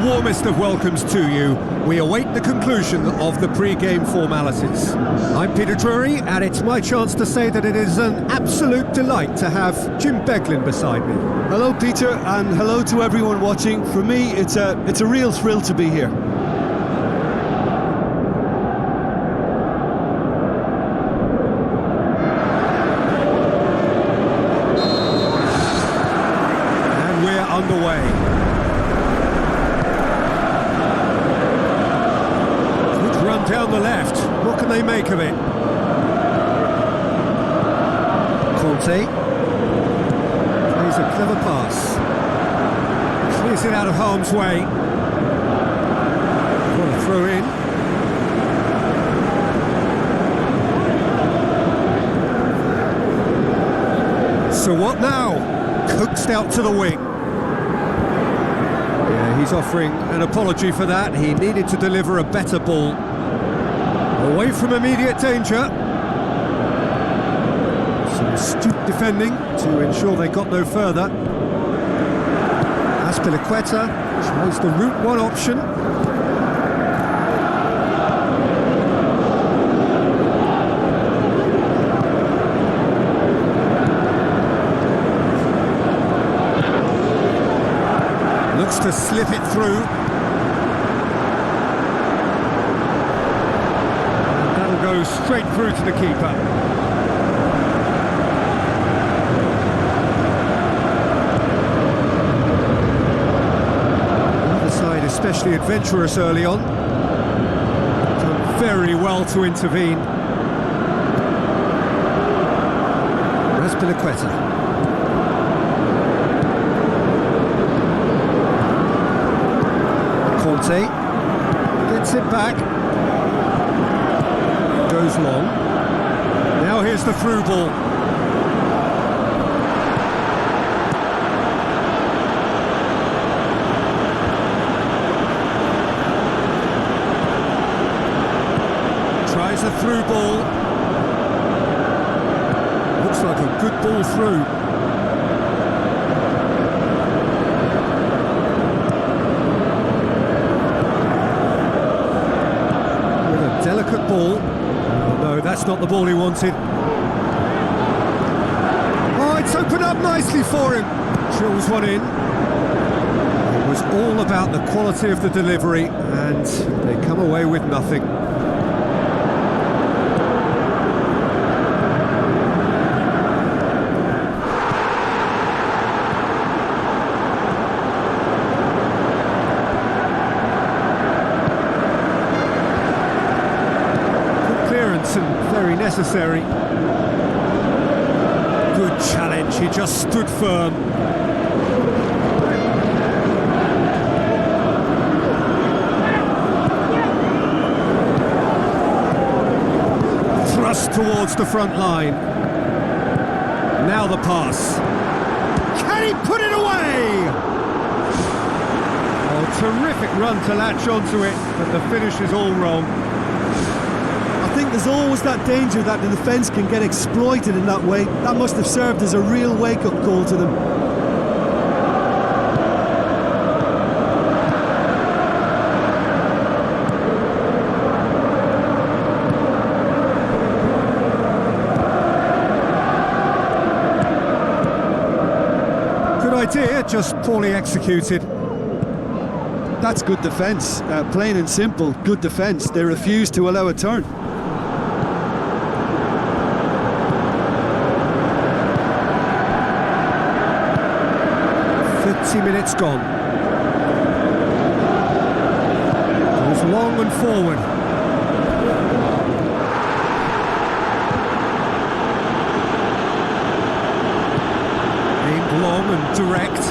Warmest of welcomes to you. We await the conclusion of the pre-game formalities. I'm Peter Drury, and it's my chance to say that it is an absolute delight to have Jim Beglin beside me. Hello, Peter, and hello to everyone watching. For me, it's a real thrill to be here. And we're underway. Down the left, what can they make of it? Conte plays a clever pass, clears it out of harm's way. What a throw in. So what now? Coaxed out to the wing. Yeah, he's offering an apology for that. He needed to deliver a better ball. Away from immediate danger. Some astute defending to ensure they got no further. Azpilicueta tries the route one option. Looks to slip it through. Goes straight through to the keeper. The other side especially adventurous early on. Done very well to intervene. Azpilicueta. Conte gets it back. Goes long. Now here's the through ball. Tries a through ball. Looks like a good ball through. With a delicate ball. No, that's not the ball he wanted. Oh, it's opened up nicely for him. Drills one in. It was all about the quality of the delivery, and they come away with nothing. And very necessary. Good challenge, he just stood firm. just towards the front line. Now the pass. Can he put it away? Oh, terrific run to latch onto it, but the finish is all wrong. I think there's always that danger that the defence can get exploited in that way. That must have served as a real wake-up call to them. Good idea, just poorly executed. That's good defence, plain and simple, good defence. They refuse to allow a turn. Minutes gone. Goes long and forward. Aimed long and direct.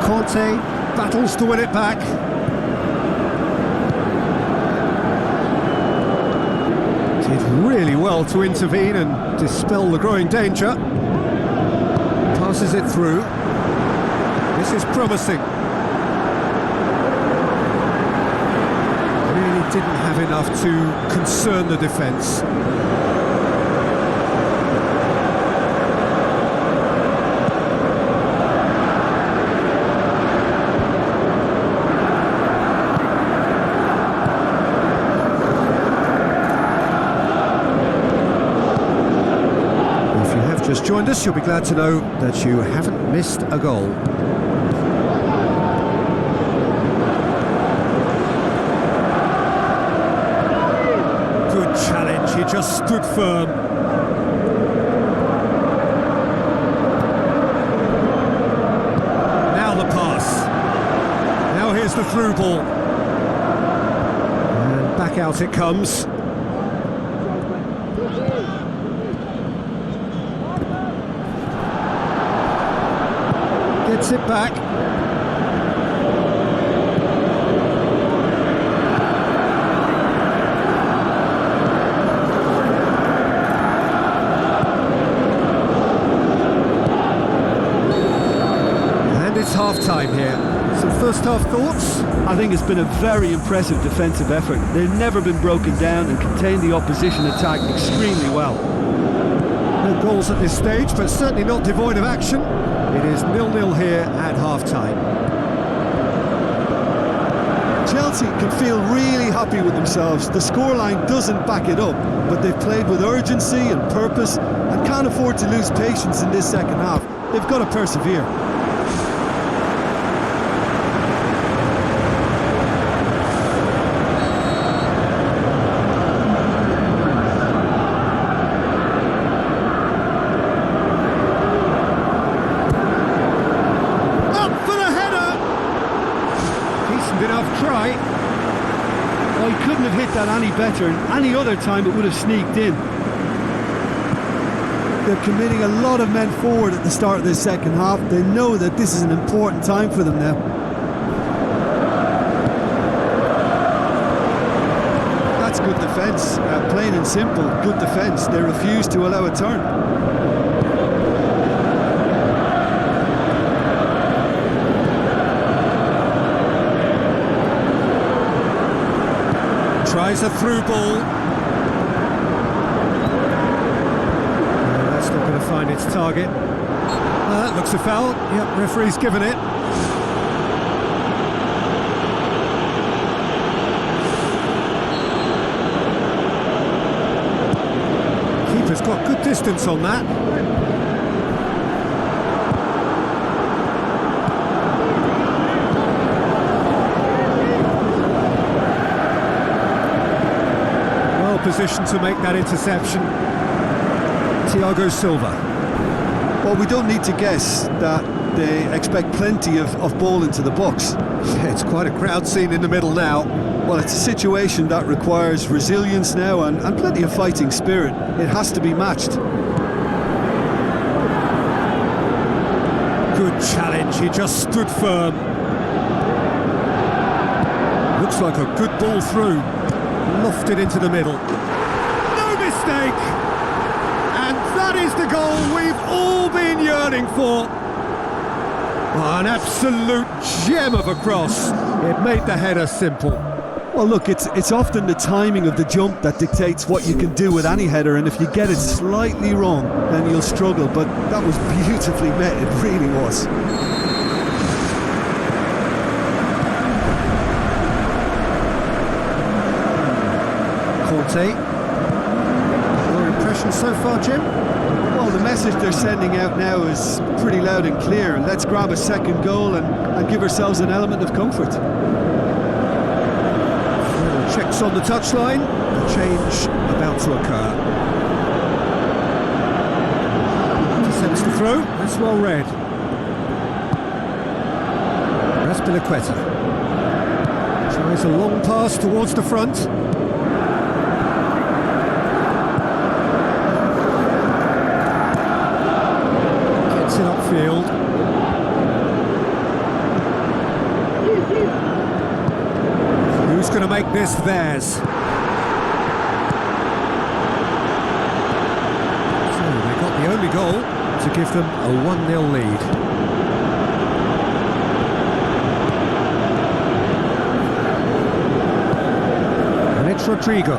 Conte battles to win it back. Did really well to intervene and dispel the growing danger. Passes it through. This is promising. Really didn't have enough to concern the defence. Just joined us, you'll be glad to know that you haven't missed a goal. Good challenge, he just stood firm. Now the pass. Now here's the through ball. And back out it comes. Gets it back. And it's half-time here. Some first-half thoughts? I think it's been a very impressive defensive effort. They've never been broken down and contained the opposition attack extremely well. No goals at this stage, but certainly not devoid of action. It is 0-0 here at half-time. Chelsea can feel really happy with themselves. The scoreline doesn't back it up, but they've played with urgency and purpose and can't afford to lose patience in this second half. They've got to persevere. Enough try. Well, he couldn't have hit that any better, and any other time it would have sneaked in. They're committing a lot of men forward at the start of this second half. They know that this is an important time for them now. That's good defence, plain and simple, good defence. They refuse to allow a turn. Tries a through ball. That's not going to find its target. That looks a foul. Yep, referee's given it. Keeper's got good distance on that. Position to make that interception. Thiago Silva. Well, we don't need to guess that they expect plenty of ball into the box. Yeah, it's quite a crowd scene in the middle now. Well, it's a situation that requires resilience now and plenty of fighting spirit. It has to be matched. Good challenge, he just stood firm. Looks like a good ball through. Lofted into the middle. No mistake! And that is the goal we've all been yearning for. Oh, an absolute gem of a cross. It made the header simple. Well, look, it's often the timing of the jump that dictates what you can do with any header, and if you get it slightly wrong, then you'll struggle. But that was beautifully met, it really was. Conte. Your impression so far, Jim? Well, the message they're sending out now is pretty loud and clear. Let's grab a second goal and give ourselves an element of comfort. Checks on the touchline. A change about to occur. Sends the throw. That's well read. Raspilicueta tries a long pass towards the front. Gets it upfield. Who's going to make this theirs? So they got the only goal to give them a 1-0 lead. And it's Rodrigo.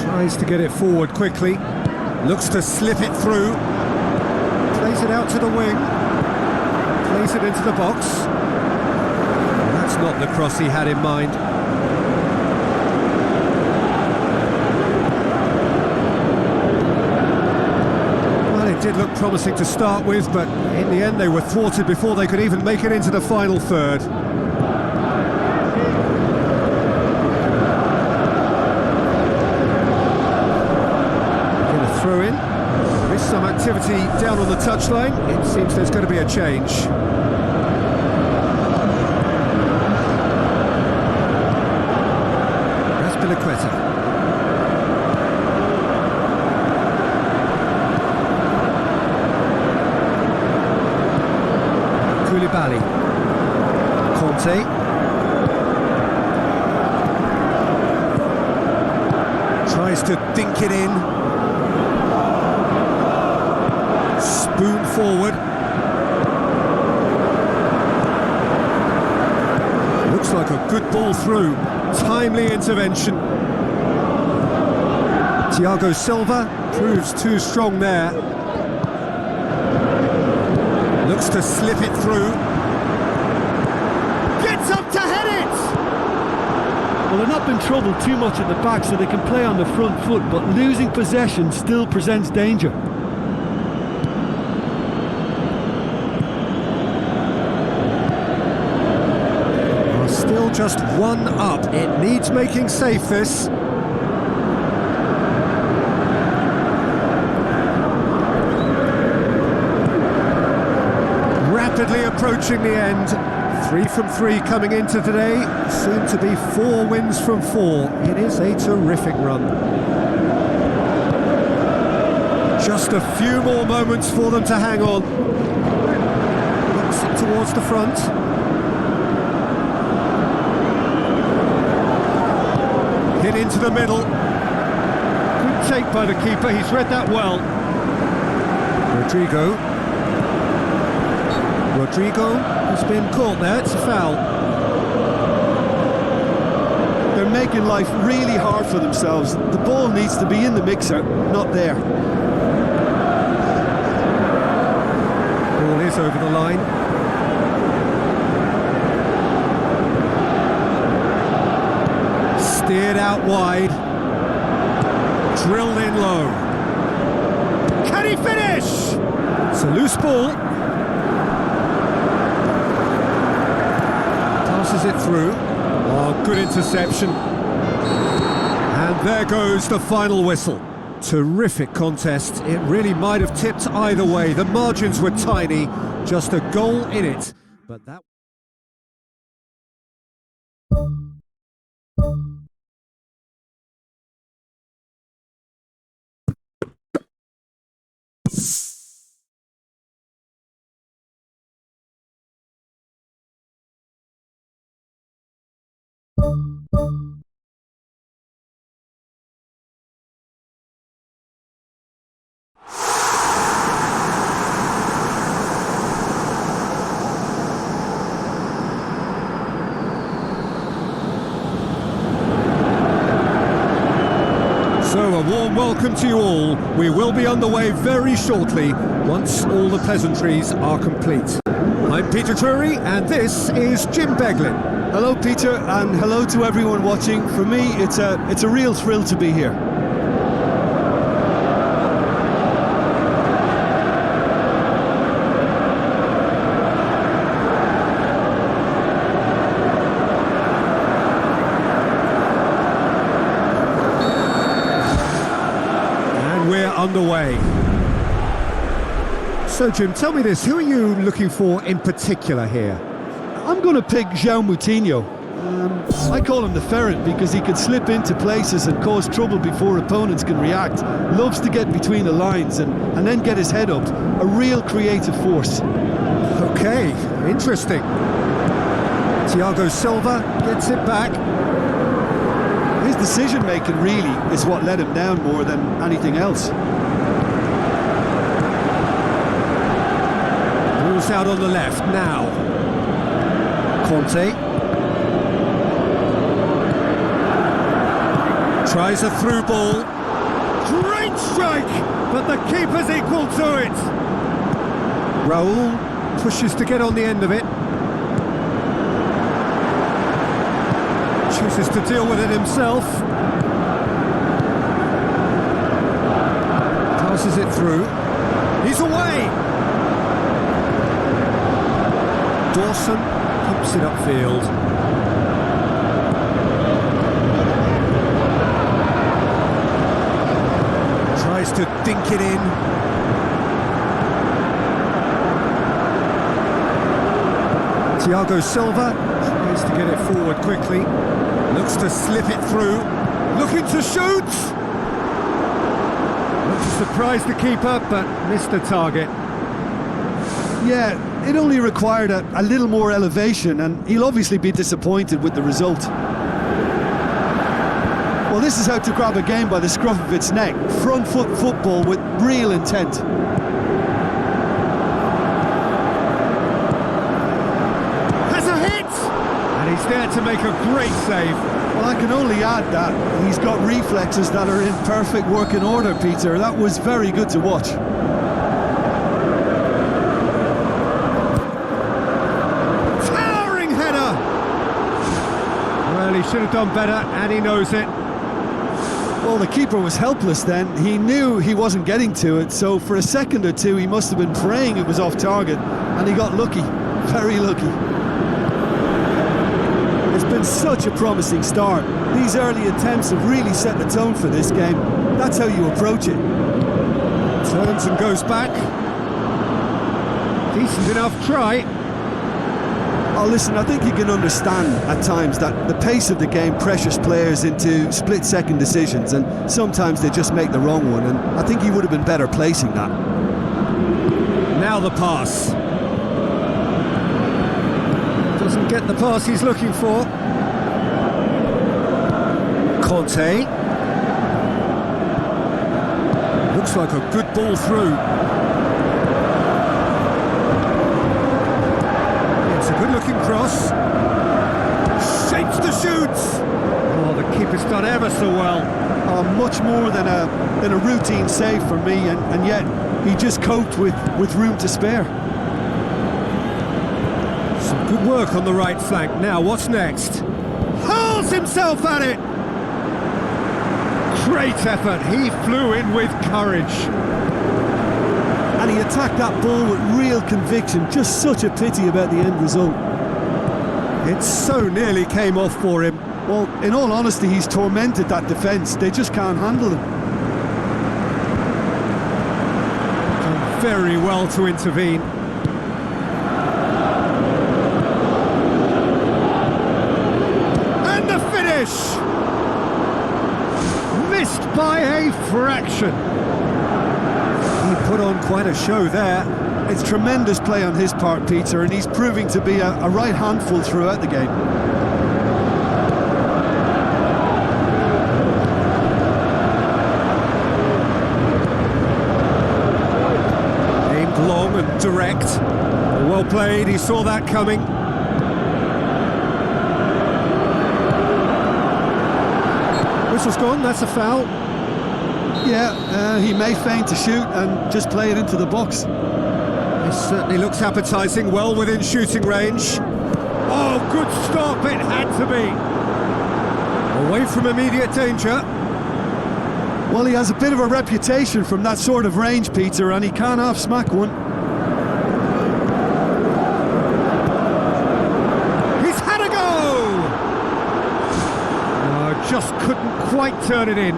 Tries to get it forward quickly. Looks to slip it through. Plays it out to the wing. Plays it into the box. That's not the cross he had in mind. Well, it did look promising to start with, but in the end they were thwarted before they could even make it into the final third. Throw in. There is some activity down on the touchline. It seems there's going to be a change. Raspilicueta. Koulibaly. Conte. Tries to dink it in. Spoon forward. Looks like a good ball through. Timely intervention. Thiago Silva proves too strong there. Looks to slip it through. Gets up to head it! Well, they're not been troubled too much at the back, so they can play on the front foot, but losing possession still presents danger. Still just one up. It needs making safe, this. Rapidly approaching the end. 3 from 3 coming into today. Soon to be 4 wins from 4. It is a terrific run. Just a few more moments for them to hang on. Looks it towards the front. Hit into the middle. Good take by the keeper, he's read that well. Rodrigo has been caught there, it's a foul. They're making life really hard for themselves. The ball needs to be in the mixer, not there. Ball is over the line. Steered out wide. Drilled in low. Can he finish? It's a loose ball. Passes it through. Oh, good interception. And there goes the final whistle. Terrific contest. It really might have tipped either way. The margins were tiny. Just a goal in it. But that... So a warm welcome to you all. We will be on the way very shortly once all the pleasantries are complete. I'm Peter Drury and this is Jim Beglin. Hello, Peter, and hello to everyone watching. For me, it's a real thrill to be here. Underway. So Jim, tell me this, who are you looking for in particular here? I'm going to pick João Moutinho. I call him the ferret because he can slip into places and cause trouble before opponents can react. Loves to get between the lines and then get his head up. A real creative force. Okay, interesting. Thiago Silva gets it back. His decision-making really is what let him down more than anything else. Ball's out on the left now. Conte. Tries a through ball. Great strike! But the keeper's equal to it. Raul pushes to get on the end of it. Chooses to deal with it himself. Passes it through. He's away! Dawson pumps it upfield. Tries to dink it in. Thiago Silva tries to get it forward quickly. Looks to slip it through. Looking to shoot! Looks to surprise the keeper, but missed the target. Yeah, it only required a little more elevation, and he'll obviously be disappointed with the result. Well, this is how to grab a game by the scruff of its neck. Front foot football with real intent. He's there to make a great save. Well, I can only add that he's got reflexes that are in perfect working order, Peter. That was very good to watch. Towering header! Well, he should have done better, and he knows it. Well, the keeper was helpless then. He knew he wasn't getting to it, so for a second or two he must have been praying it was off target, and he got lucky. Very lucky. It's been such a promising start. These early attempts have really set the tone for this game. That's how you approach it. Turns and goes back. Decent enough try. Oh, listen, I think you can understand at times that the pace of the game pressures players into split-second decisions, and sometimes they just make the wrong one, and I think he would have been better placing that. Now the pass. Doesn't get the pass he's looking for. Conte. Looks like a good ball through. It's a good-looking cross. Shapes the shoots. Oh, the keeper's done ever so well. Much more than a routine save for me, and yet he just coped with room to spare. Good work on the right flank. Now, what's next? Hurls himself at it! Great effort. He flew in with courage. And he attacked that ball with real conviction. Just such a pity about the end result. It so nearly came off for him. Well, in all honesty, he's tormented that defence. They just can't handle him. Done very well to intervene. Missed by a fraction. He put on quite a show there. It's tremendous play on his part, Peter, and he's proving to be a right handful throughout the game. direct. Well played, he saw that coming. Whistle's gone, that's a foul. Yeah, he may feign to shoot and just play it into the box. This certainly looks appetising, well within shooting range. Oh, good stop, it had to be. Away from immediate danger. Well, he has a bit of a reputation from that sort of range, Peter, and he can't half-smack one. He's had a go! Oh, just couldn't quite turn it in.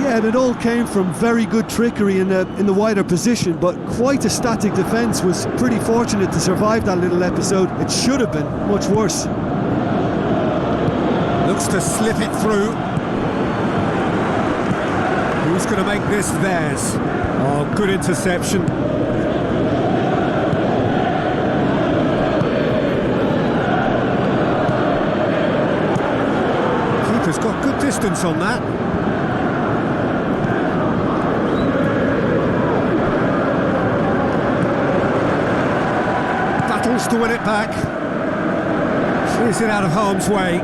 Yeah, and it all came from very good trickery in the wider position, but quite a static defence. Was pretty fortunate to survive that little episode. It should have been much worse. Looks to slip it through. Who's going to make this theirs? Oh, good interception. Keeper's got good distance on that. Battles to win it back. Clears it out of harm's way.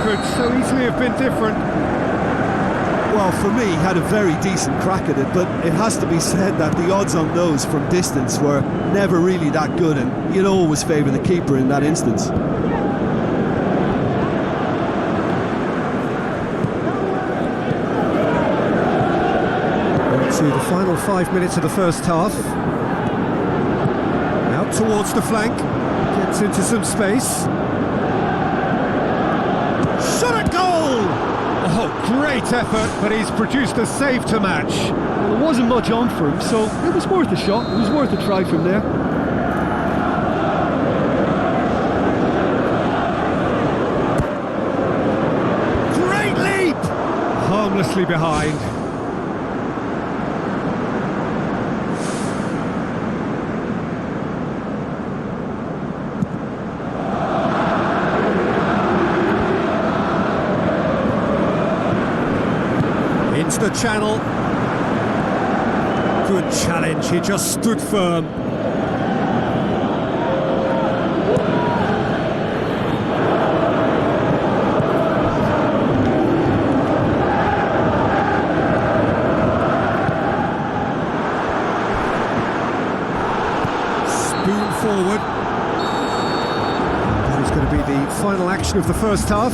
Could so easily have been different. Well, for me, he had a very decent crack at it, but it has to be said that the odds on those from distance were never really that good, and you'd always favour the keeper in that instance. To the final 5 minutes of the first half. Out towards the flank, gets into some space. Shot a goal! Oh, great effort, but he's produced a save to match. Well, there wasn't much on for him, so it was worth a shot. It was worth a try from there. Great leap! Harmlessly behind. Into the channel. Good challenge, he just stood firm. Spoon forward. That is going to be the final action of the first half.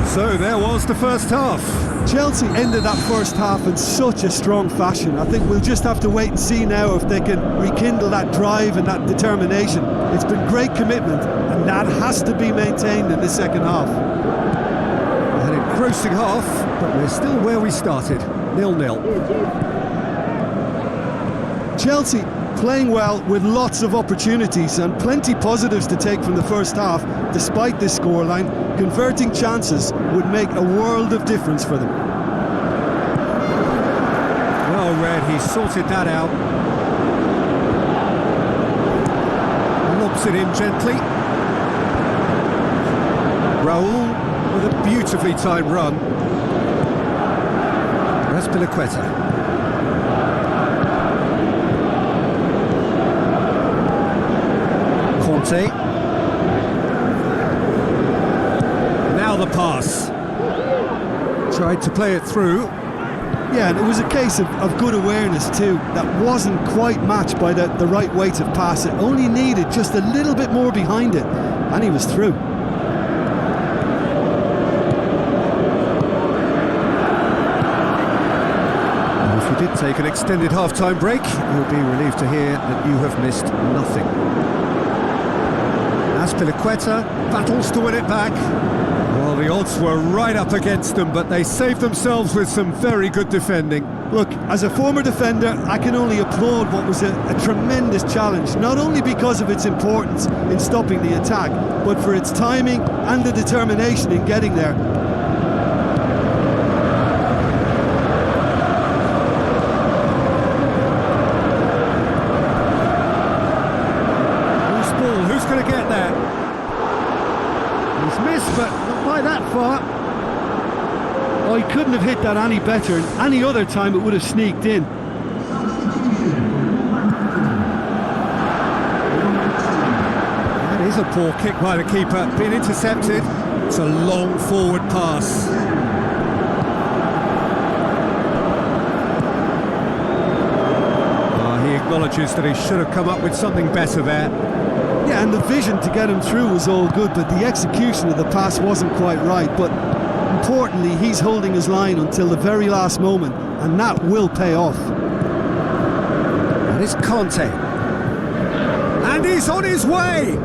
So there was the first half. Chelsea ended that first half in such a strong fashion. I think we'll just have to wait and see now if they can rekindle that drive and that determination. It's been great commitment, and that has to be maintained in the second half. An engrossing half, but we're still where we started, 0-0. Chelsea playing well with lots of opportunities and plenty positives to take from the first half. Despite this scoreline, converting chances would make a world of difference for them. Well read, he sorted that out. Lobs it in gently. Raul with a beautifully timed run. Raspilicueta. Now the pass. Tried to play it through. Yeah, and it was a case of good awareness too. That wasn't quite matched by the right weight of pass. It only needed just a little bit more behind it, and he was through. And if you did take an extended half-time break, you'll be relieved to hear that you have missed nothing. Raspilicueta battles to win it back. Well, the odds were right up against them, but they saved themselves with some very good defending. Look, as a former defender, I can only applaud what was a tremendous challenge, not only because of its importance in stopping the attack, but for its timing and the determination in getting there. miss, but not by that far. Oh, he couldn't have hit that any better, and any other time it would have sneaked in. That is a poor kick by the keeper, being intercepted. It's a long forward pass. He acknowledges that he should have come up with something better there. Yeah, and the vision to get him through was all good, but the execution of the pass wasn't quite right. But importantly, he's holding his line until the very last moment, and that will pay off. That is Conte. And he's on his way!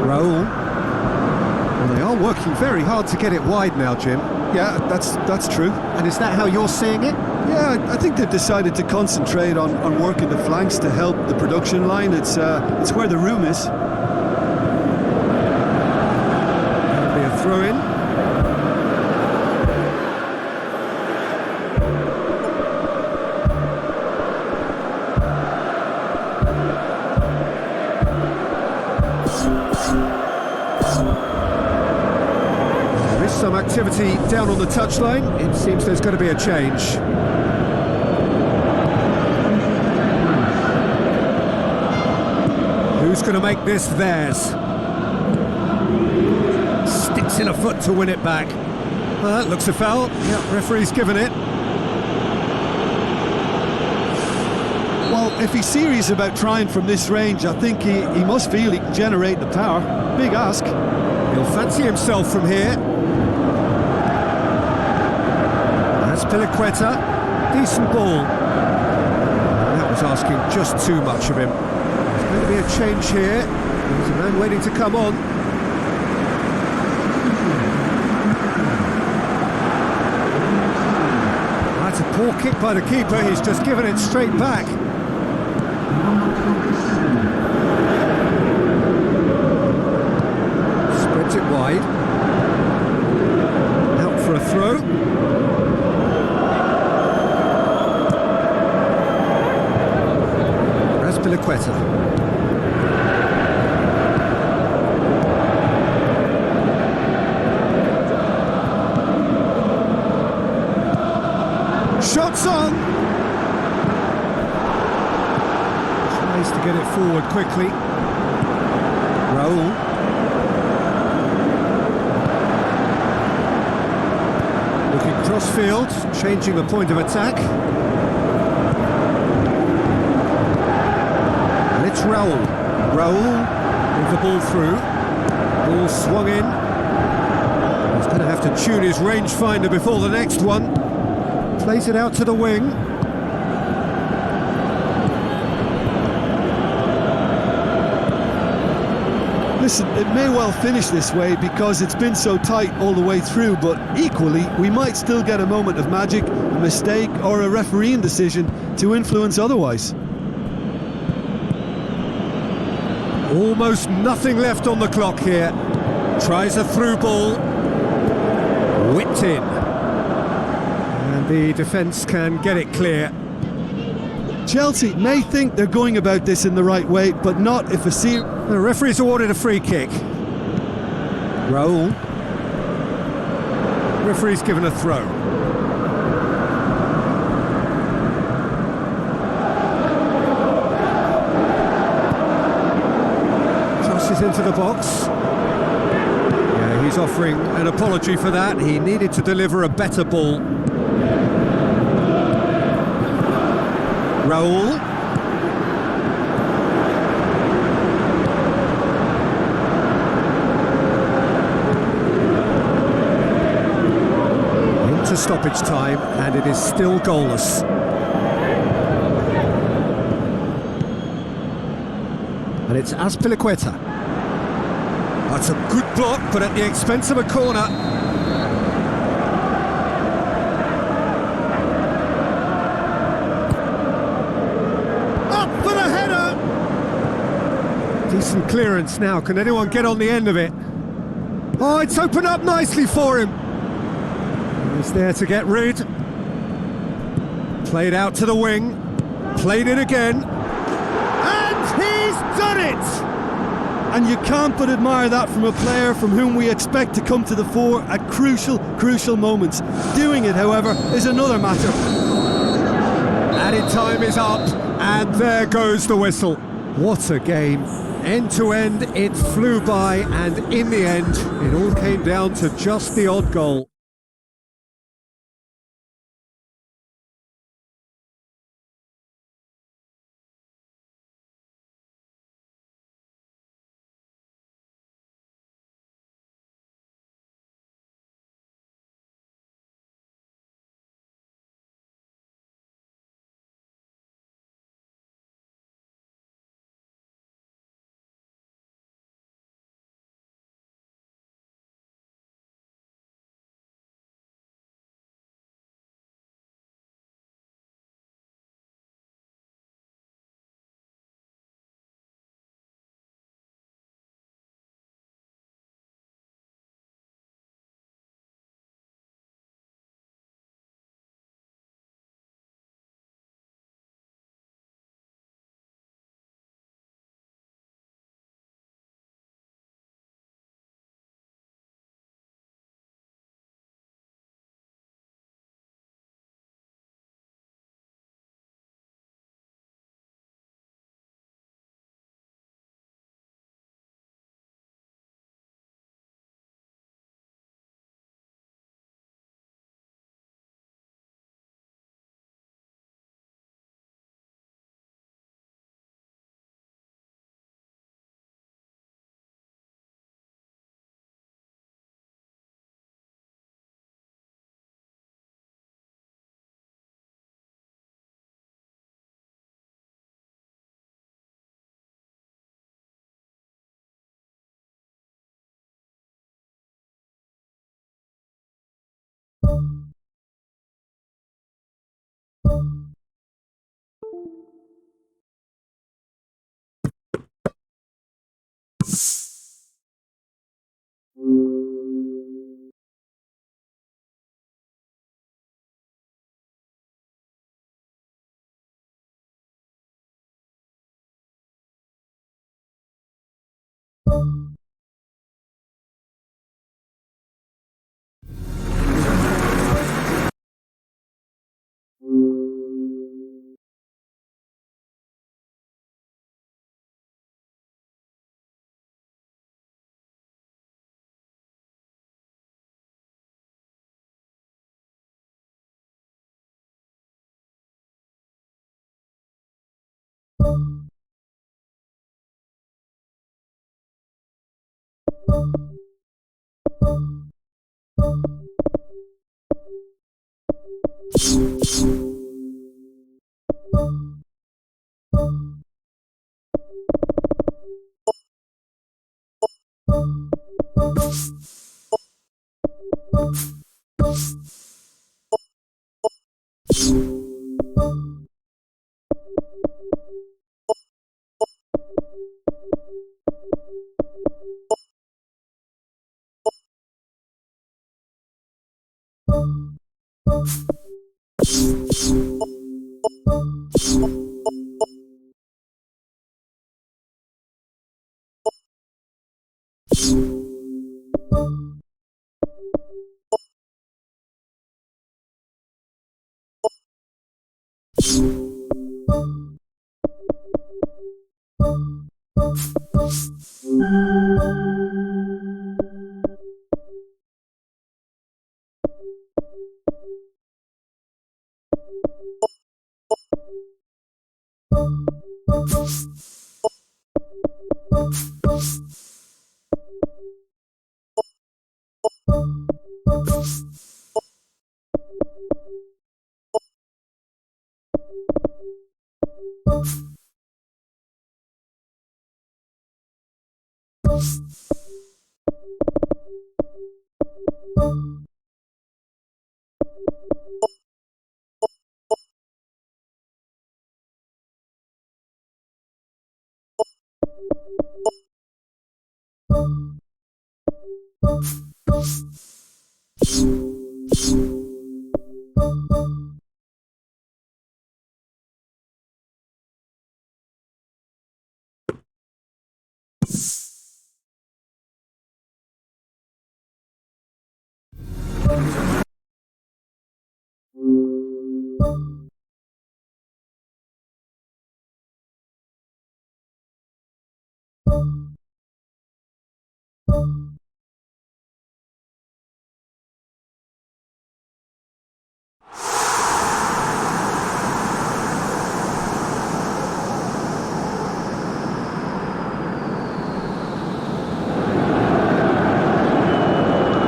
Raul. Well, they are working very hard to get it wide now, Jim. Yeah, that's true. And is that how you're seeing it? Yeah, I think they've decided to concentrate on working the flanks to help the production line. It's where the room is. That'll be a throw-in. There is some activity down on the touchline. It seems there's going to be a change. Who's going to make this theirs? Sticks in a foot to win it back. Well, that looks a foul. Yeah, referee's given it. Well, if he's serious about trying from this range, I think he must feel he can generate the power. Big ask. He'll fancy himself from here. That's Piliqueta. Decent ball. That was asking just too much of him. There's going to be a change here. There's a man waiting to come on. That's a poor kick by the keeper. He's just given it straight back. Spreads it wide. Out for a throw. Piliqueta. Shots on! Tries to get it forward quickly. Raul. Looking cross-field, changing the point of attack. It's Raul. Raul with the ball through. Ball swung in. He's going to have to tune his rangefinder before the next one. Plays it out to the wing. Listen, it may well finish this way because it's been so tight all the way through, but equally, we might still get a moment of magic, a mistake, or a refereeing decision to influence otherwise. Almost nothing left on the clock here. Tries a through ball. Whipped in. And the defence can get it clear. Chelsea may think they're going about this in the right way, but not if the referee's awarded a free kick. Raul. Referee's given a throw. Into the box. Yeah, he's offering an apology for that. He needed to deliver a better ball. Raul. Into stoppage time, and it is still goalless. And it's Azpilicueta. That's a good block, but at the expense of a corner. Up for the header! Decent clearance now. Can anyone get on the end of it? Oh, it's opened up nicely for him. He's there to get rid. Played out to the wing. Played it again. And he's done it! And you can't but admire that from a player from whom we expect to come to the fore at crucial moments. Doing it, however, is another matter. Added time is up, and there goes the whistle. What a game. End to end, it flew by, and in the end, it all came down to just the odd goal.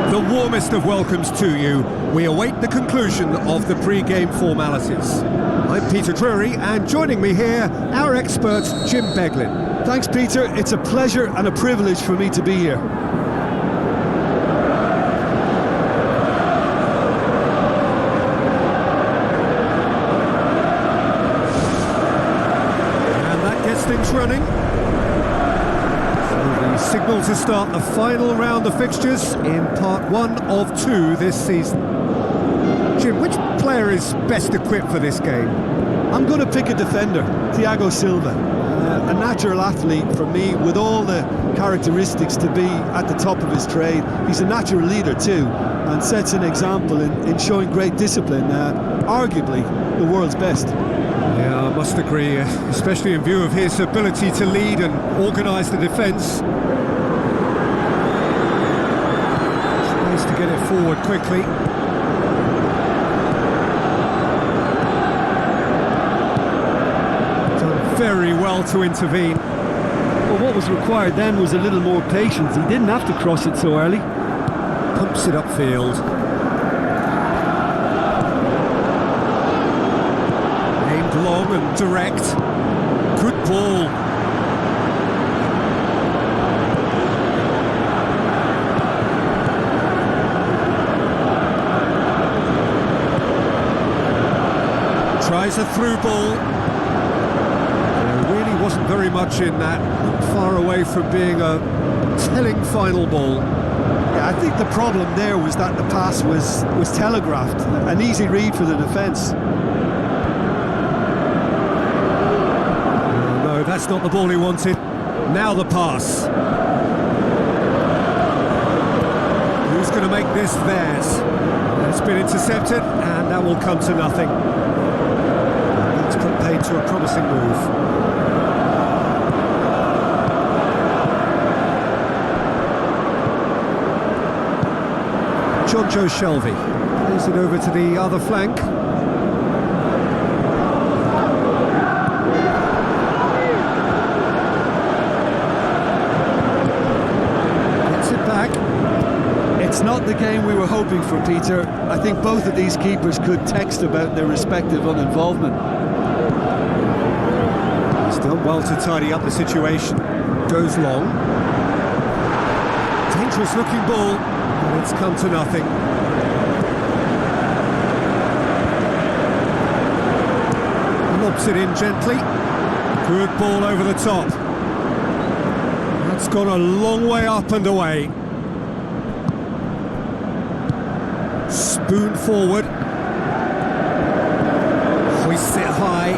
The warmest of welcomes to you. We await the conclusion of the pre-game formalities. I'm Peter Drury, and joining me here, our expert, Jim Beglin. Thanks, Peter. It's a pleasure and a privilege for me to be here. And that gets things running. The signal to start the final round of fixtures in part 1 of 2 this season. Jim, which player is best equipped for this game? I'm going to pick a defender, Thiago Silva. A natural athlete for me, with all the characteristics to be at the top of his trade. He's a natural leader too, and sets an example in showing great discipline, arguably the world's best. Yeah, I must agree, especially in view of his ability to lead and organise the defence. Tries to get it forward quickly. Done very well to intervene. Well, what was required then was a little more patience. He didn't have to cross it so early. Pumps it upfield. Aimed long and direct. Good ball. Tries a through ball. There really wasn't very much in that. Not far away from being a telling final ball. Yeah, I think the problem there was that the pass was telegraphed. An easy read for the defence. No, that's not the ball he wanted. Now the pass. Who's going to make this theirs? It's been intercepted, and that will come to nothing. Let's put paid to a promising move. Joe Shelby plays it over to the other flank. Gets it back. It's not the game we were hoping for, Peter. I think both of these keepers could text about their respective uninvolvement. He's done well to tidy up the situation. Goes long. Dangerous looking ball. And it's come to nothing. Lobs it in gently. Good ball over the top. That's gone a long way up and away. Spoon forward. Hoists it high.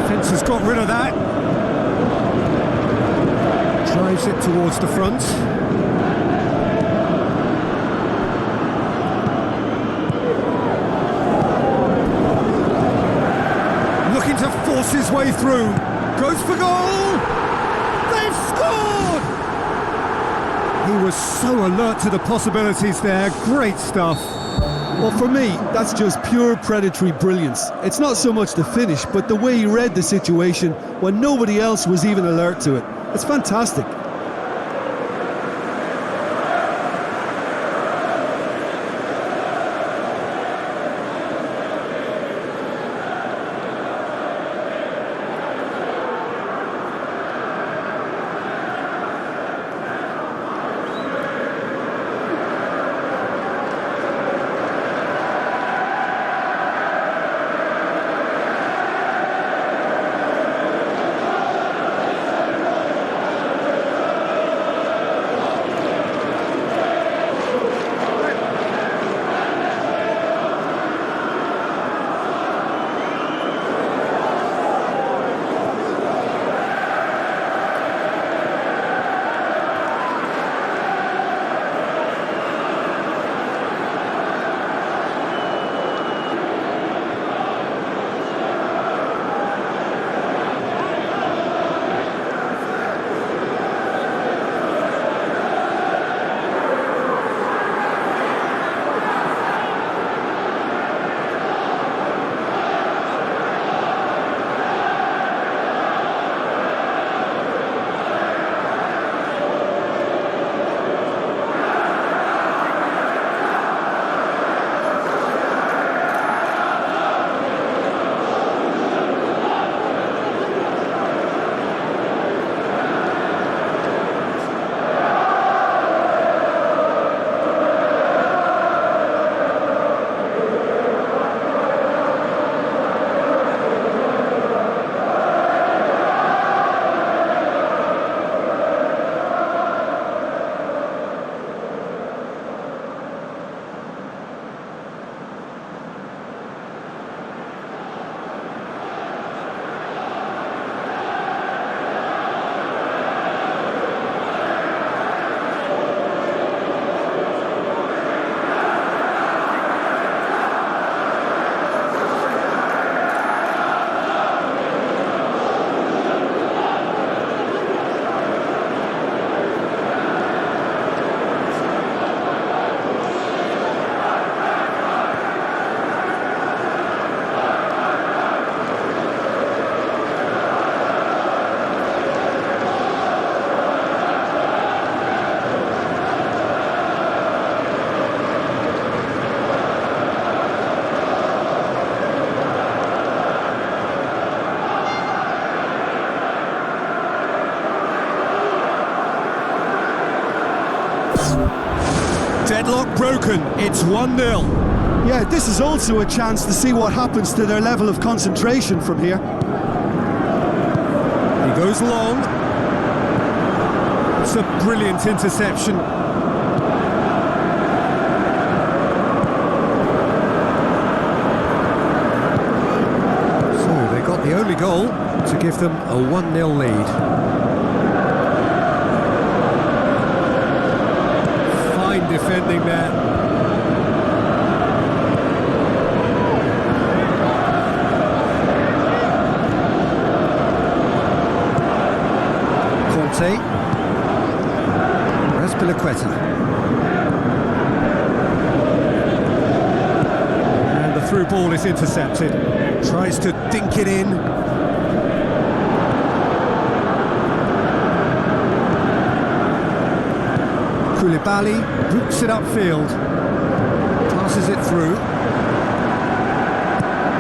Fence has got rid of that. Drives it towards the front. To force his way through, goes for goal. They've scored. He was so alert to the possibilities there. Great stuff. Well, for me, that's just pure predatory brilliance. It's not so much the finish, but the way he read the situation when nobody else was even alert to it. It's fantastic. Deadlock broken, it's 1-0. Yeah, this is also a chance to see what happens to their level of concentration from here. He goes long. It's a brilliant interception. So they got the only goal to give them a 1-0 lead. Fine defending there. And the through ball is intercepted. Tries to dink it in. Koulibaly boots it upfield. Passes it through.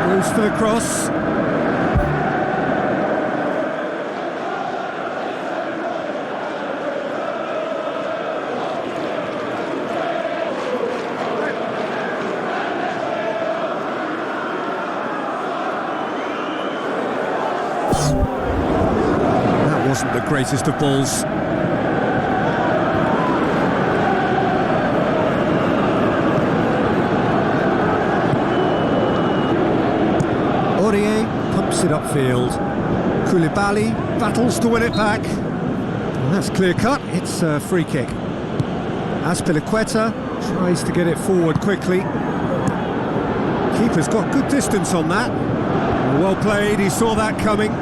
Goes for the cross. Wasn't the greatest of balls. Aurier pumps it upfield. Koulibaly battles to win it back. And that's clear cut, it's a free kick. Azpilicueta tries to get it forward quickly. Keeper's got good distance on that. Well played, he saw that coming.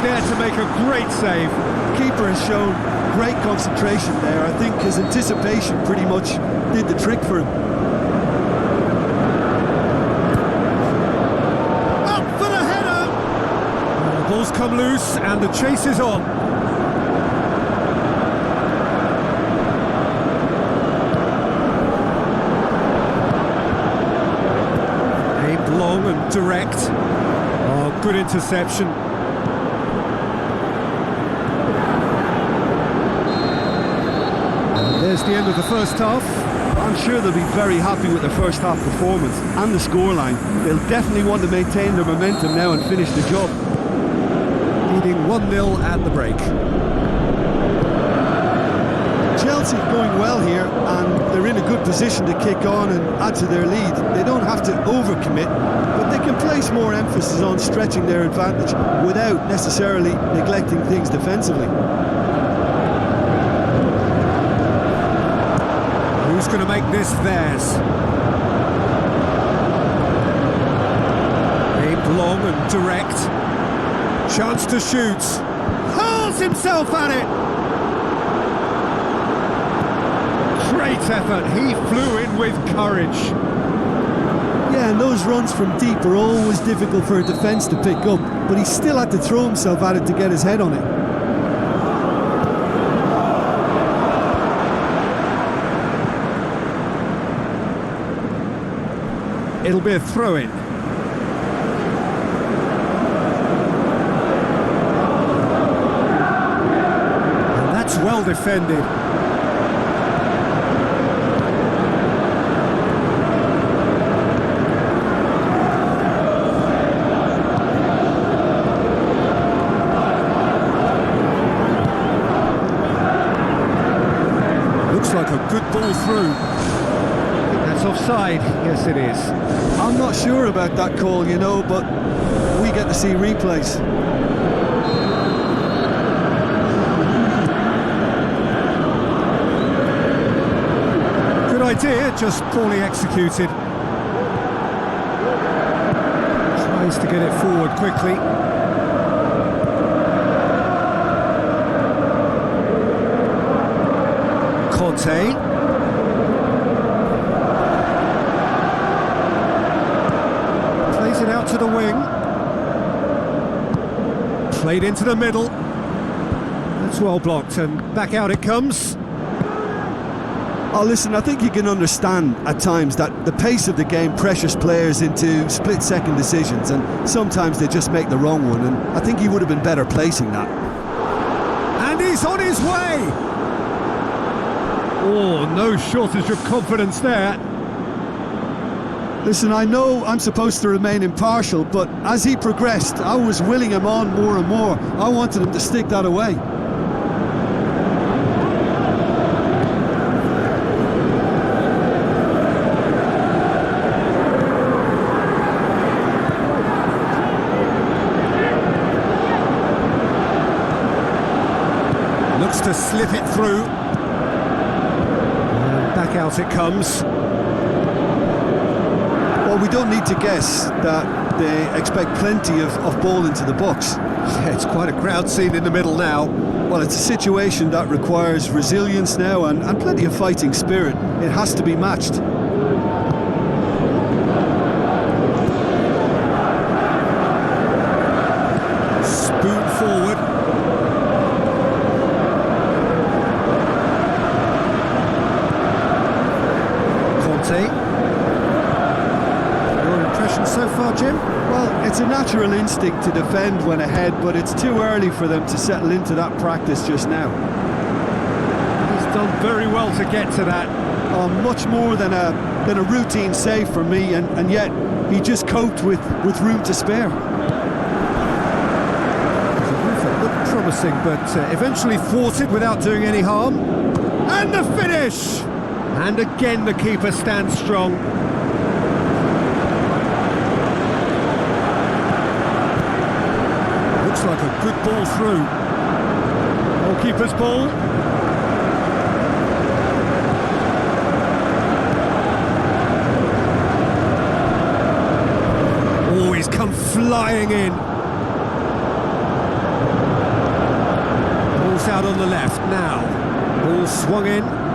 There to make a great save. Keeper has shown great concentration there. I think his anticipation pretty much did the trick for him. Up for the header! The ball's come loose and the chase is on. Aimed long and direct. Oh, good interception. There's the end of the first half. I'm sure they'll be very happy with their first half performance and the scoreline. They'll definitely want to maintain their momentum now and finish the job. Leading 1-0 at the break. Chelsea going well here and they're in a good position to kick on and add to their lead. They don't have to overcommit, but they can place more emphasis on stretching their advantage without necessarily neglecting things defensively. Who's going to make this theirs? Aimed long and direct. Chance to shoot. Hurls himself at it. Great effort. He flew in with courage. Yeah, and those runs from deep are always difficult for a defence to pick up, but he still had to throw himself at it to get his head on it. It'll be a throw-in. And that's well defended. Looks like a good ball through. That's offside. Yes, it is. I'm not sure about that call, you know, but we get to see replays. Good idea, just poorly executed. Tries to get it forward quickly. Conte. Plays it out to the wing. Played into the middle. That's well blocked, and back out it comes. Oh, listen, I think you can understand at times that the pace of the game pressures players into split-second decisions, and sometimes they just make the wrong one, and I think he would have been better placing that. And he's on his way! Oh, no shortage of confidence there. Listen, I know I'm supposed to remain impartial, but as he progressed, I was willing him on more and more. I wanted him to stick that away. Looks to slip it through. And back out it comes. Well, we don't need to guess that they expect plenty of ball into the box. Yeah, it's quite a crowd scene in the middle now. Well, it's a situation that requires resilience now and plenty of fighting spirit. It has to be matched. Spoon forward. Your impression so far, Jim? Well, it's a natural instinct to defend when ahead, but it's too early for them to settle into that practice just now. He's done very well to get to that. Much more than a routine save for me, and yet he just coped with room to spare. The roof looked promising, but eventually thwarted without doing any harm. And the finish! And again the keeper stands strong. Looks like a good ball through. Goalkeeper's ball. Oh, he's come flying in. Ball's out on the left now. Ball swung in.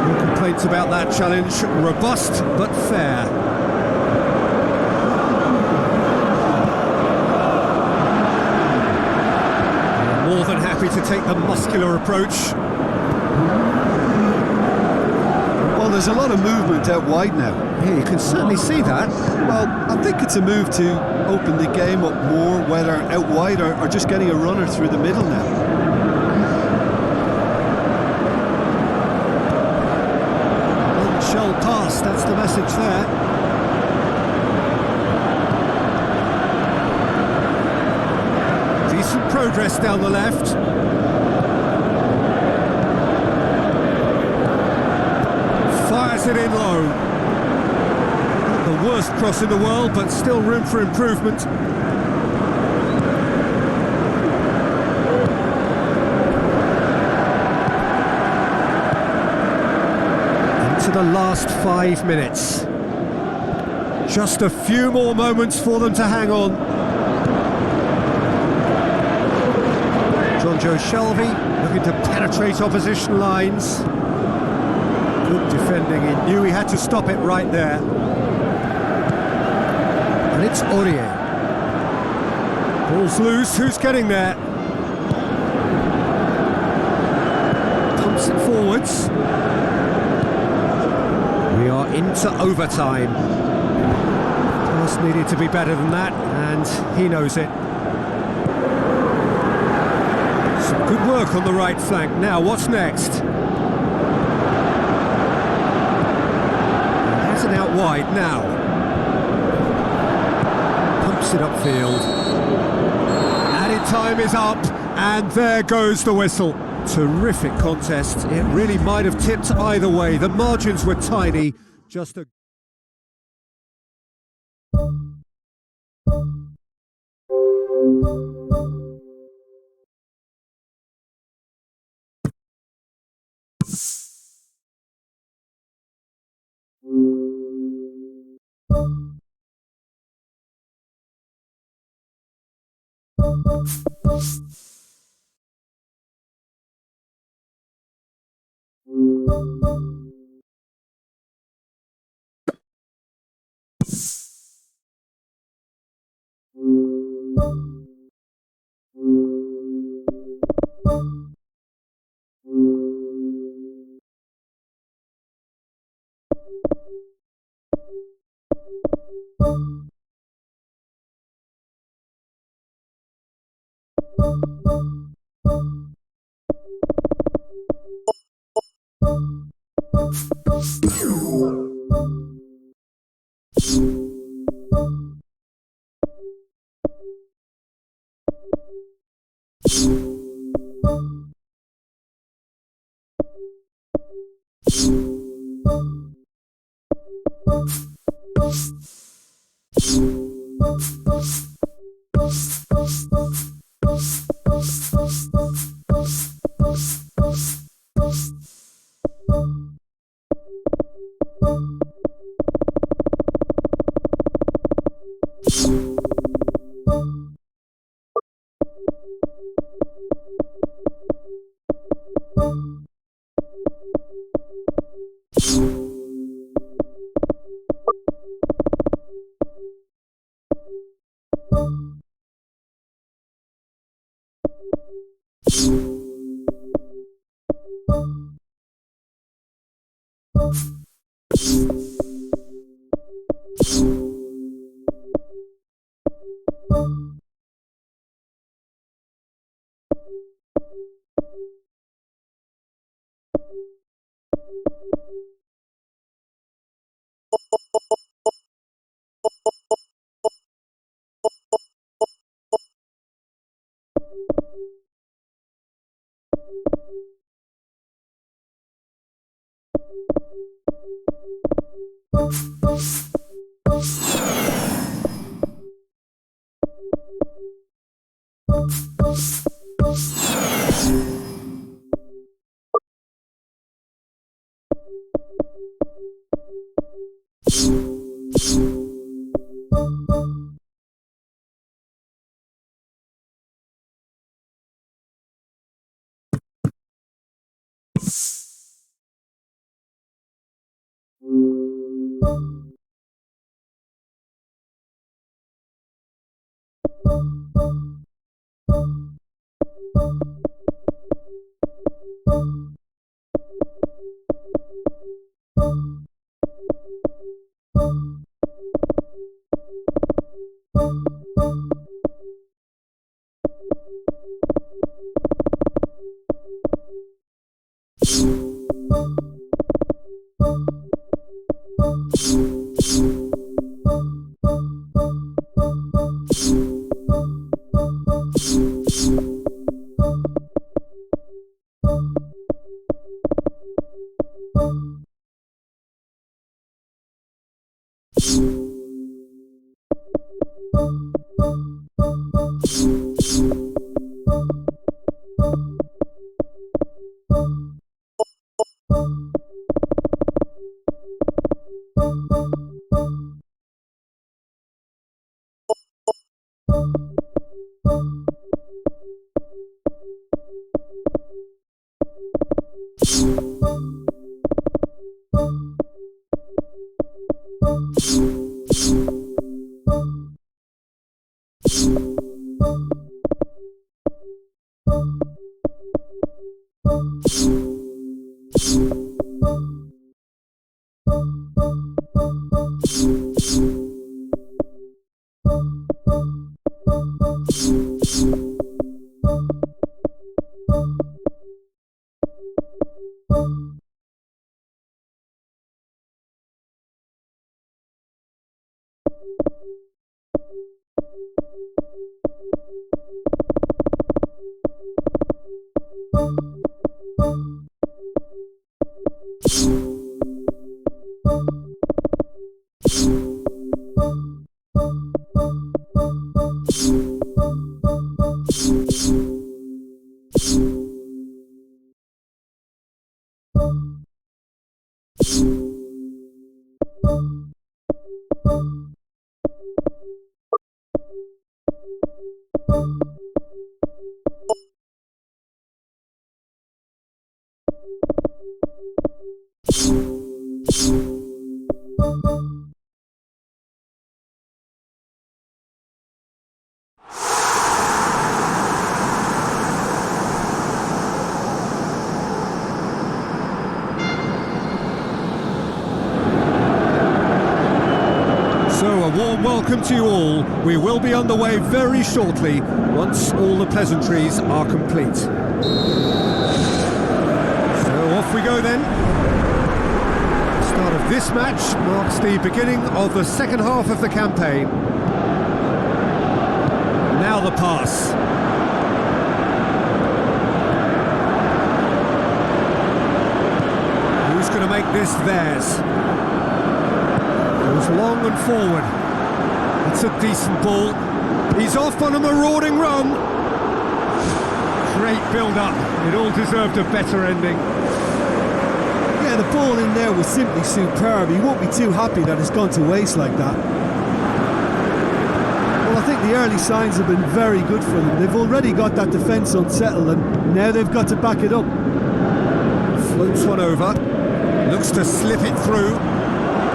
No complaints about that challenge. Robust but fair. More than happy to take the muscular approach. Well, there's a lot of movement out wide now. Yeah, you can certainly see that. Well, I think it's a move to open the game up more, whether out wide or just getting a runner through the middle now. Shell pass, that's the message there. Decent progress down the left. Fires it in low. Not the worst cross in the world, but still room for improvement. The last 5 minutes. Just a few more moments for them to hang on. John Joe Shelvey looking to penetrate opposition lines. Good defending, he knew he had to stop it right there. And it's Aurier. Ball's loose, who's getting there? Pumps it forwards. We are into overtime. Pass needed to be better than that, and he knows it. Some good work on the right flank. Now, what's next? Has it out wide now. Pumps it upfield. Added time is up, and there goes the whistle. Terrific contest. It really might have tipped either way. The margins were tiny. Just a... welcome to you all. We will be underway very shortly once all the pleasantries are complete. So off we go then. The start of this match marks the beginning of the second half of the campaign. Now the pass. Who's going to make this theirs? Goes long and forward. It's a decent ball. He's off on a marauding run. Great build-up. It all deserved a better ending. Yeah, the ball in there was simply superb. He won't be too happy that it's gone to waste like that. Well, I think the early signs have been very good for them. They've already got that defence unsettled and now they've got to back it up. Floats one over. Looks to slip it through.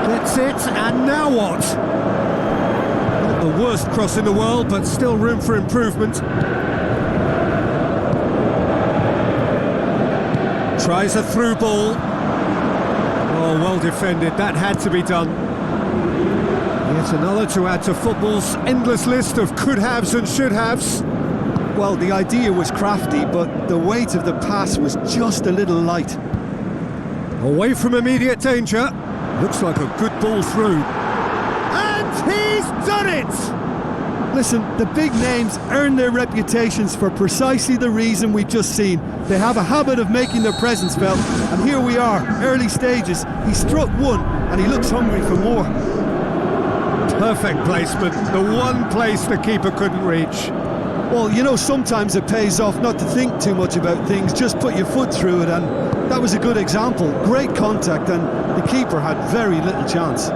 Gets it, and now what? Not the worst cross in the world, but still room for improvement. Tries a through ball. Oh, well defended. That had to be done. Yet another to add to football's endless list of could-haves and should-haves. Well, the idea was crafty, but the weight of the pass was just a little light. Away from immediate danger. Looks like a good ball through. And he's done it! Listen, the big names earn their reputations for precisely the reason we've just seen. They have a habit of making their presence felt, and here we are, early stages. He struck one, and he looks hungry for more. Perfect placement, the one place the keeper couldn't reach. Well, you know, sometimes it pays off not to think too much about things, just put your foot through it, and that was a good example. Great contact, and the keeper had very little chance.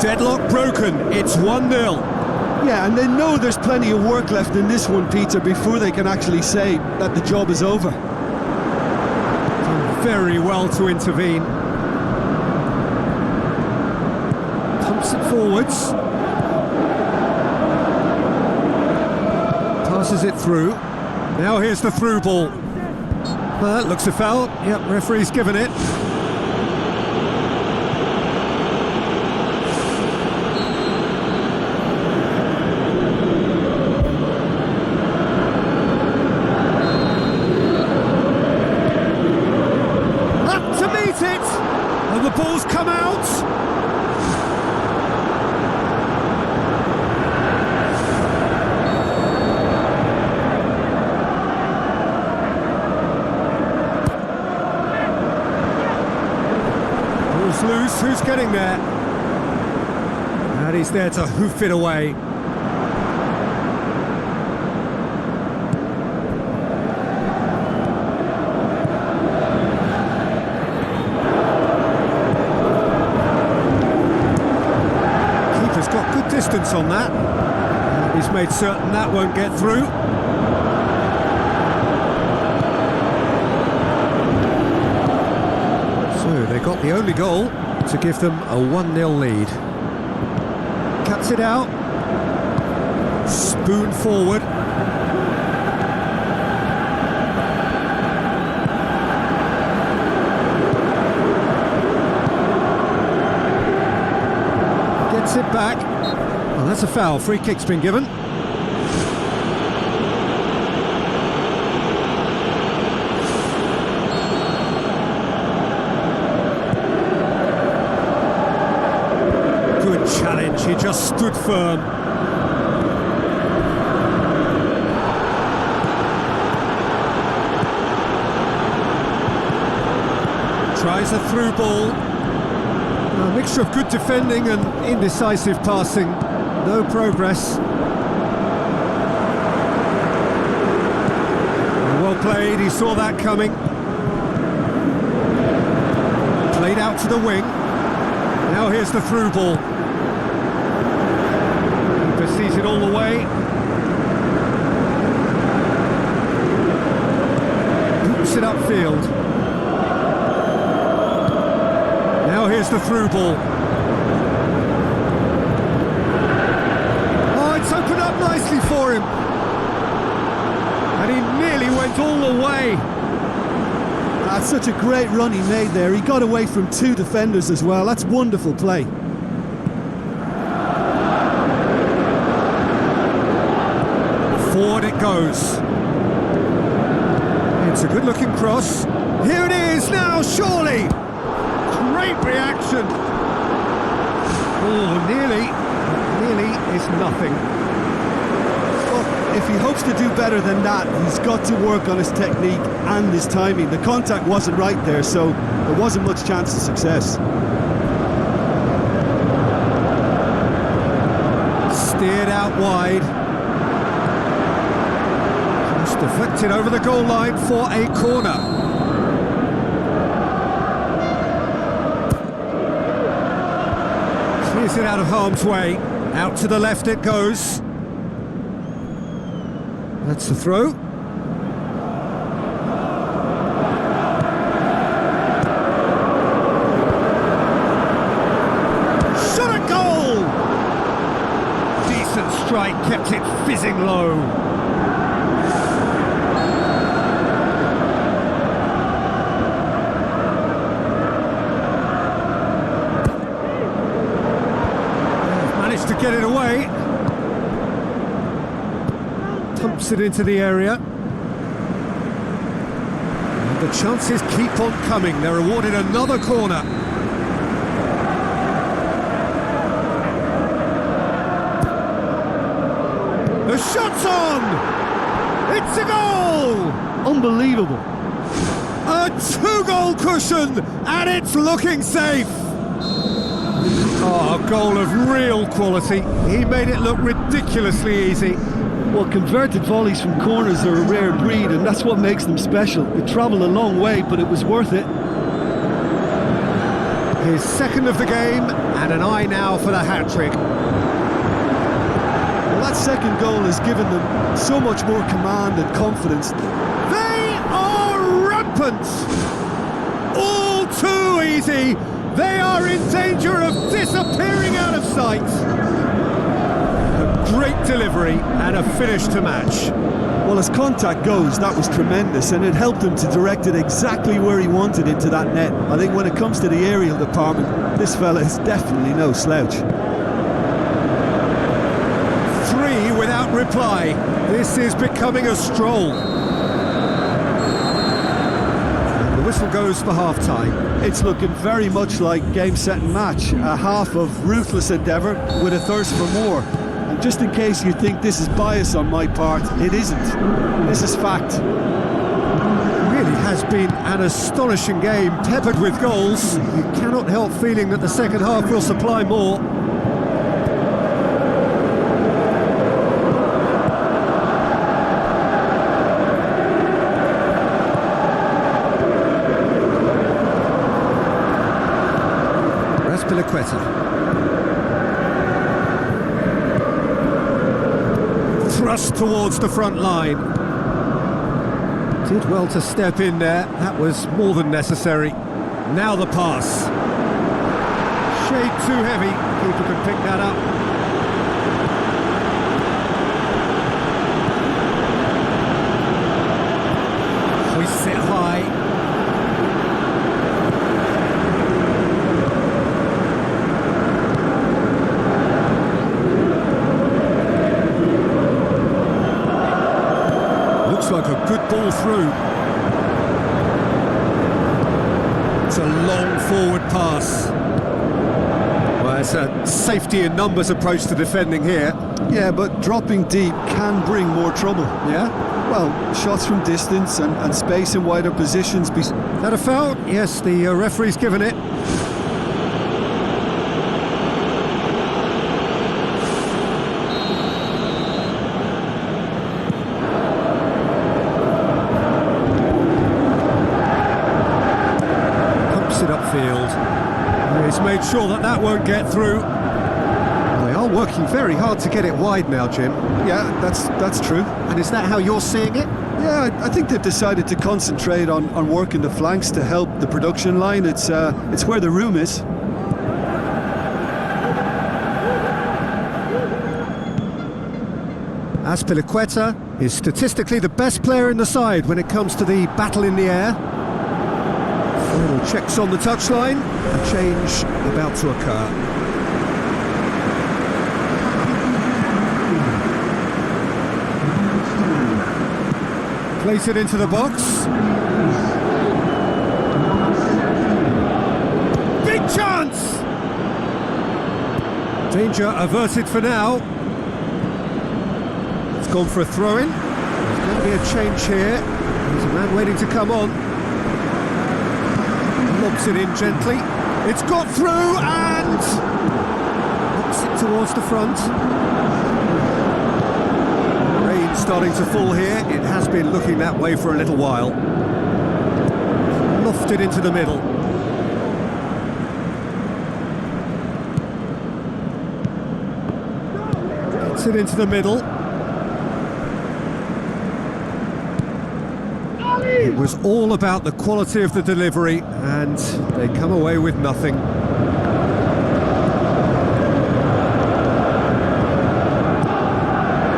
Deadlock broken, it's 1-0. Yeah, and they know there's plenty of work left in this one, Peter, before they can actually say that the job is over. Done very well to intervene. Pumps it forwards. Passes it through. Now here's the through ball. Well, that looks a foul. Yep, referee's given it. Up to meet it! And the ball's come out! Loose, who's getting there? And he's there to hoof it away. Keeper's got good distance on that. He's made certain that won't get through. They got the only goal to give them a 1-0 lead. Cuts it out. Spoon forward. Gets it back. Well, that's a foul. Free kick's been given. Challenge, he just stood firm. Tries a through ball. A mixture of good defending and indecisive passing. No progress. Well played, he saw that coming. Played out to the wing. Now here's the through ball. Keeper sees it all the way. Hoops it upfield. Now here's the through ball. Oh, it's opened up nicely for him. And he nearly went all the way. That's such a great run he made there. He got away from two defenders as well. That's wonderful play. Forward it goes. It's a good-looking cross. Here it is now, surely. Great reaction. Oh, nearly is nothing. Well, if he hopes to do better than that, he's got to work on his technique and his timing. The contact wasn't right there, so there wasn't much chance of success. Steered out wide. Just deflected over the goal line for a corner. Clears it out of harm's way. Out to the left it goes. That's the throw. Shot a goal! Decent strike, kept it fizzing low. To get it away, pumps it into the area, and the chances keep on coming. They're awarded another corner. The shot's on! It's a goal! Unbelievable. A two-goal cushion, and it's looking safe. Oh, a goal of real quality. He made it look ridiculously easy. Well, converted volleys from corners are a rare breed, and that's what makes them special. They travel a long way, but it was worth it. His second of the game, and an eye now for the hat-trick. Well, that second goal has given them so much more command and confidence. They are rampant! All too easy! They are in danger of disappearing out of sight. A great delivery and a finish to match. Well, as contact goes, that was tremendous, and it helped him to direct it exactly where he wanted into that net. I think when it comes to the aerial department, this fella is definitely no slouch. 3 without reply. This is becoming a stroll. And the whistle goes for half-time. It's looking very much like game, set and match. A half of ruthless endeavour with a thirst for more. And just in case you think this is bias on my part, it isn't. This is fact. It really has been an astonishing game, peppered with goals. You cannot help feeling that the second half will supply more. Thrust towards the front line. Did well to step in there. That was more than necessary. Now the pass. Shade too heavy. Keeper can pick that up. Hoists it high. Like a good ball through. It's a long forward pass. Well, it's a safety in numbers approach to defending here. Yeah, but dropping deep can bring more trouble. Yeah? Well, shots from distance and space in wider positions. Is that a foul? Yes, the referee's given it. He's made sure that that won't get through. They are working very hard to get it wide now, Jim. Yeah, that's true. And is that how you're seeing it? Yeah, I think they've decided to concentrate on working the flanks to help the production line. It's where the room is. Azpilicueta is statistically the best player in the side when it comes to the battle in the air. Final checks on the touchline, a change about to occur. Place it into the box. Big chance! Danger averted for now. It's gone for a throw-in. There's going to be a change here. There's a man waiting to come on. Lobs it in gently. It's got through and knocks it towards the front. Rain starting to fall here. It has been looking that way for a little while. Lofted into the middle. Gets it into the middle. It was all about the quality of the delivery, and they come away with nothing.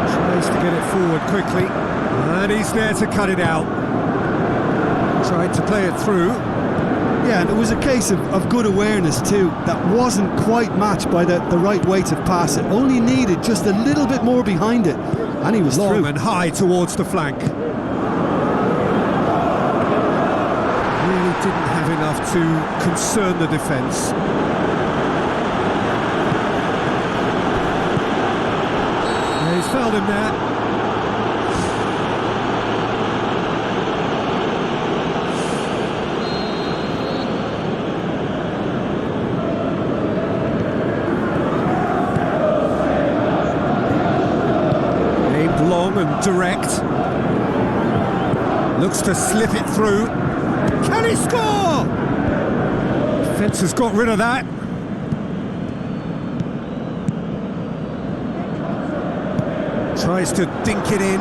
Tries to get it forward quickly, and he's there to cut it out. Tried to play it through. Yeah, and it was a case of good awareness too. That wasn't quite matched by the right weight of pass. It only needed just a little bit more behind it, and he was Long through. and high towards the flank. Really didn't have enough to concern the defence. Yeah, he's fouled him there. Aimed long and direct. Looks to slip it through. Can he score? Defence has got rid of that. Tries to dink it in.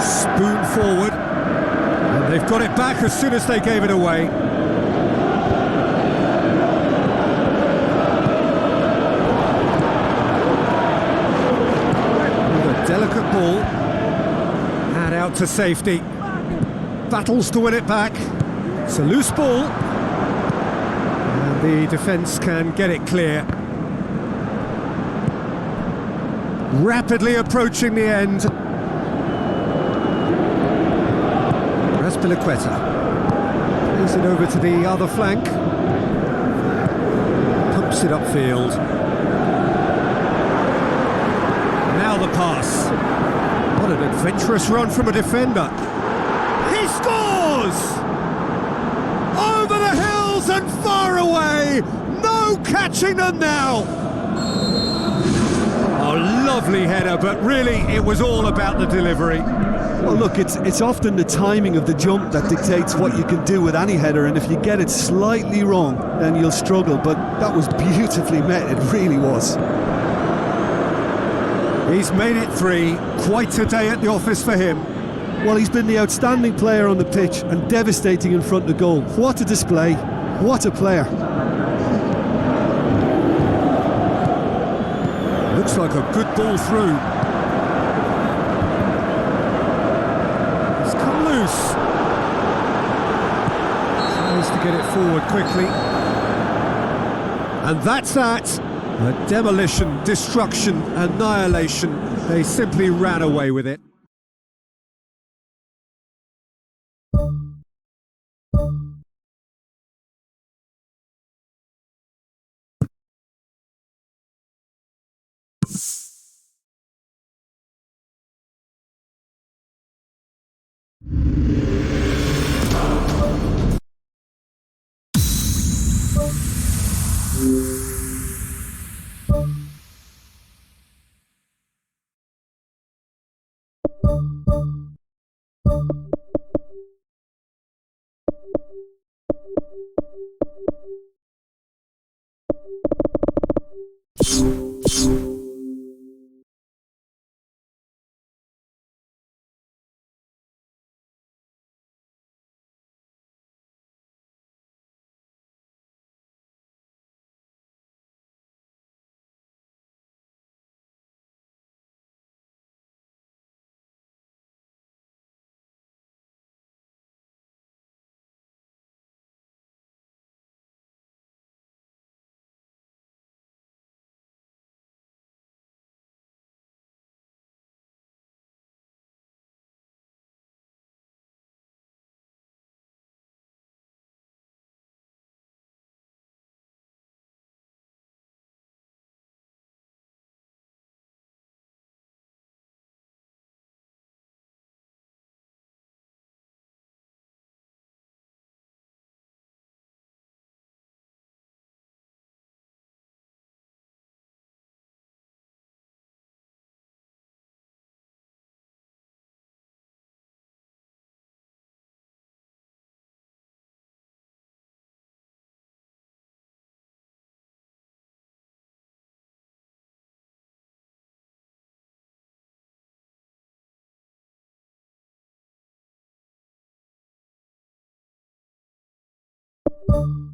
Spoon forward. And they've got it back as soon as they gave it away. Delicate ball, and out to safety. Battles to win it back. It's a loose ball, and the defence can get it clear. Rapidly approaching the end. Raspilicueta plays it over to the other flank. Pumps it upfield. Now the pass. What an adventurous run from a defender. He scores! Over the hills and far away. No catching them now. A lovely header, but really it was all about the delivery. Well, look, it's often the timing of the jump that dictates what you can do with any header, and if you get it slightly wrong, then you'll struggle. But that was beautifully met, it really was. He's made it 3, quite a day at the office for him. Well, he's been the outstanding player on the pitch and devastating in front of goal. What a display, what a player. Looks like a good ball through. It's come loose. Tries to get it forward quickly. And that's that. A demolition, destruction, annihilation. They simply ran away with it. you